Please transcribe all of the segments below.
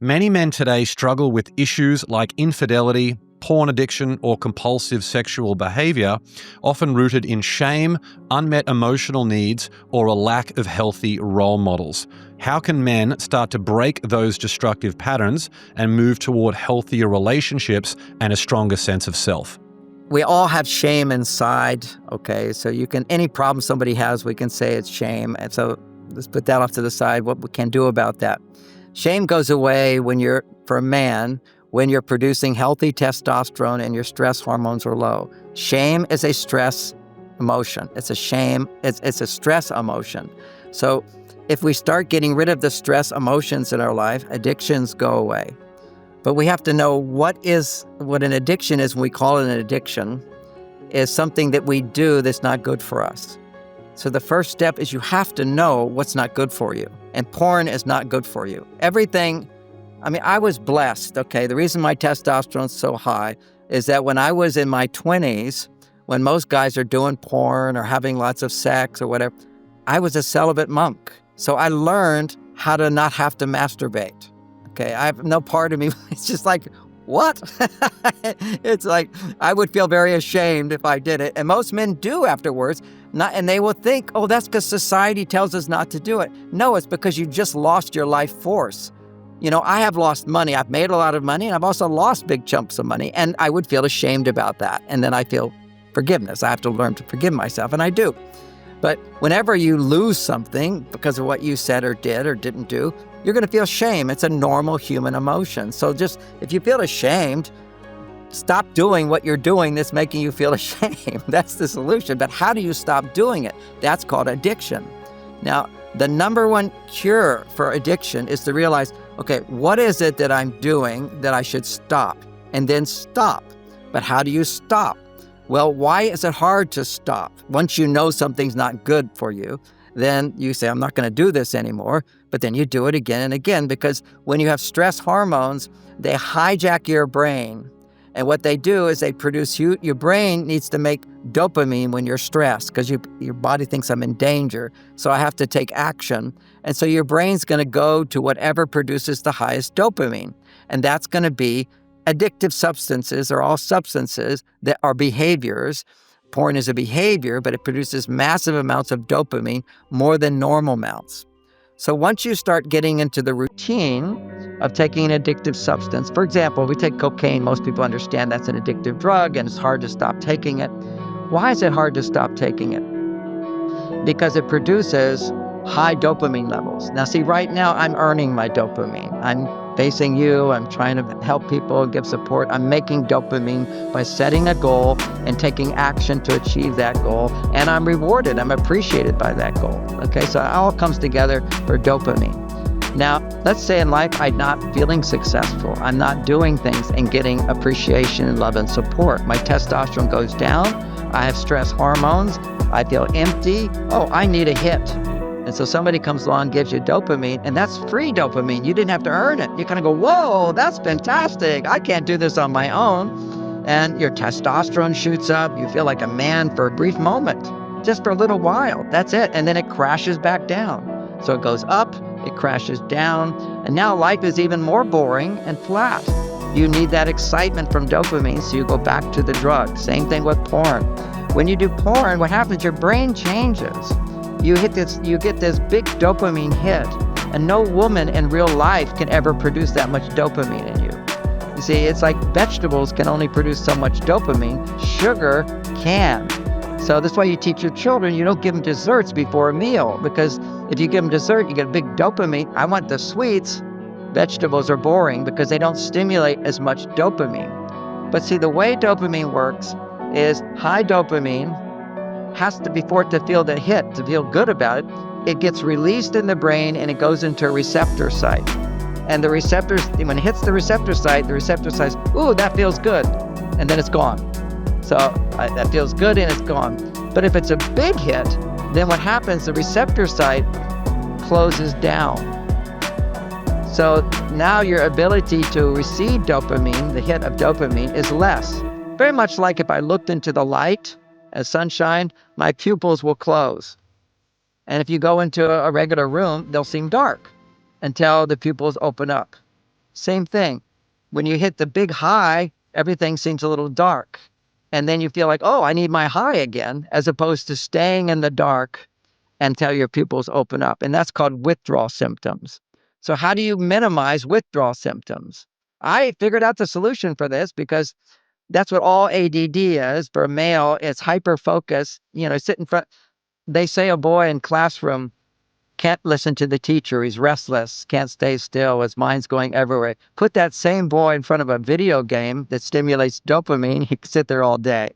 Many men today struggle with issues like infidelity, porn addiction, or compulsive sexual behavior, often rooted in shame, unmet emotional needs, or a lack of healthy role models. How can men start to break those destructive patterns and move toward healthier relationships and a stronger sense of self? We all have shame inside, okay? So any problem somebody has, we can say it's shame. And so let's put that off to the side, what we can do about that. Shame goes away for a man, when you're producing healthy testosterone and your stress hormones are low. Shame is a stress emotion. It's a stress emotion. So if we start getting rid of the stress emotions in our life, addictions go away. But we have to know what an addiction is. When we call it an addiction, is something that we do that's not good for us. So the first step is you have to know what's not good for you. And porn is not good for you. I was blessed, okay? The reason my testosterone's so high is that when I was in my 20s, when most guys are doing porn or having lots of sex or whatever, I was a celibate monk. So I learned how to not have to masturbate. Okay, I have no part of me. It's just like, what? It's like, I would feel very ashamed if I did it. And most men do afterwards. And they will think, oh, that's because society tells us not to do it. No, it's because you just lost your life force. I have lost money. I've made a lot of money, and I've also lost big chunks of money. And I would feel ashamed about that. And then I feel forgiveness. I have to learn to forgive myself, and I do. But whenever you lose something because of what you said or did or didn't do, you're going to feel shame. It's a normal human emotion. So just, if you feel ashamed, stop doing what you're doing that's making you feel ashamed. That's the solution. But how do you stop doing it? That's called addiction. Now, the number one cure for addiction is to realize, okay, what is it that I'm doing that I should stop? And then stop. But how do you stop? Well, why is it hard to stop? Once you know something's not good for you, then you say, I'm not going to do this anymore. But then you do it again and again, because when you have stress hormones, they hijack your brain. And what they do is they produce your brain needs to make dopamine when you're stressed, because your body thinks I'm in danger. So I have to take action. And so your brain's going to go to whatever produces the highest dopamine. And that's going to be addictive substances, are all substances that are behaviors. Porn is a behavior, but it produces massive amounts of dopamine, more than normal amounts. So once you start getting into the routine of taking an addictive substance, for example, we take cocaine, most people understand that's an addictive drug and it's hard to stop taking it. Why is it hard to stop taking it? Because it produces high dopamine levels. Now see, right now I'm earning my dopamine. I'm facing you, I'm trying to help people, give support. I'm making dopamine by setting a goal and taking action to achieve that goal. And I'm rewarded, I'm appreciated by that goal. Okay, so it all comes together for dopamine. Now, let's say in life I'm not feeling successful. I'm not doing things and getting appreciation and love and support. My testosterone goes down. I have stress hormones. I feel empty. Oh, I need a hit. And so somebody comes along, gives you dopamine, and that's free dopamine. You didn't have to earn it. You kind of go, whoa, that's fantastic. I can't do this on my own. And your testosterone shoots up. You feel like a man for a brief moment, just for a little while. That's it. And then it crashes back down. So it goes up, it crashes down, and now life is even more boring and flat. You need that excitement from dopamine, so you go back to the drug. Same thing with porn. When you do porn, what happens? Your brain changes. You get this big dopamine hit, and no woman in real life can ever produce that much dopamine in you. You see, it's like vegetables can only produce so much dopamine. Sugar can. So that's why you teach your children, you don't give them desserts before a meal, because if you give them dessert, you get a big dopamine. I want the sweets. Vegetables are boring because they don't stimulate as much dopamine. But see, the way dopamine works is high dopamine has to, before it to feel the hit, to feel good about it, it gets released in the brain and it goes into a receptor site. And the receptors, when it hits the receptor site says, ooh, that feels good. And then it's gone. So that feels good and it's gone. But if it's a big hit, then what happens, the receptor site closes down. So now your ability to receive dopamine, the hit of dopamine, is less. Very much like if I looked into the light as sunshine, my pupils will close. And if you go into a regular room, they'll seem dark until the pupils open up. Same thing. When you hit the big high, everything seems a little dark. And then you feel like, oh, I need my high again, as opposed to staying in the dark until your pupils open up. And that's called withdrawal symptoms. So, how do you minimize withdrawal symptoms? I figured out the solution for this because that's what all ADD is. For a male, it's hyper focus. Sit in front. They say a boy in classroom can't listen to the teacher. He's restless, can't stay still. His mind's going everywhere. Put that same boy in front of a video game that stimulates dopamine. He can sit there all day.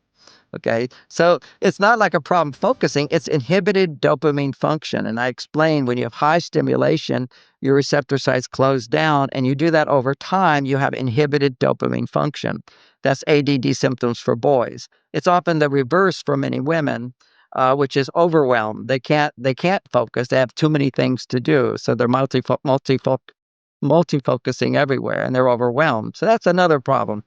Okay. So it's not like a problem focusing, it's inhibited dopamine function. And I explained when you have high stimulation, your receptor sites close down, and you do that over time, you have inhibited dopamine function. That's ADD symptoms for boys. It's often the reverse for many women, which is overwhelmed. They can't focus. They have too many things to do. So they're multifocusing everywhere and they're overwhelmed. So that's another problem.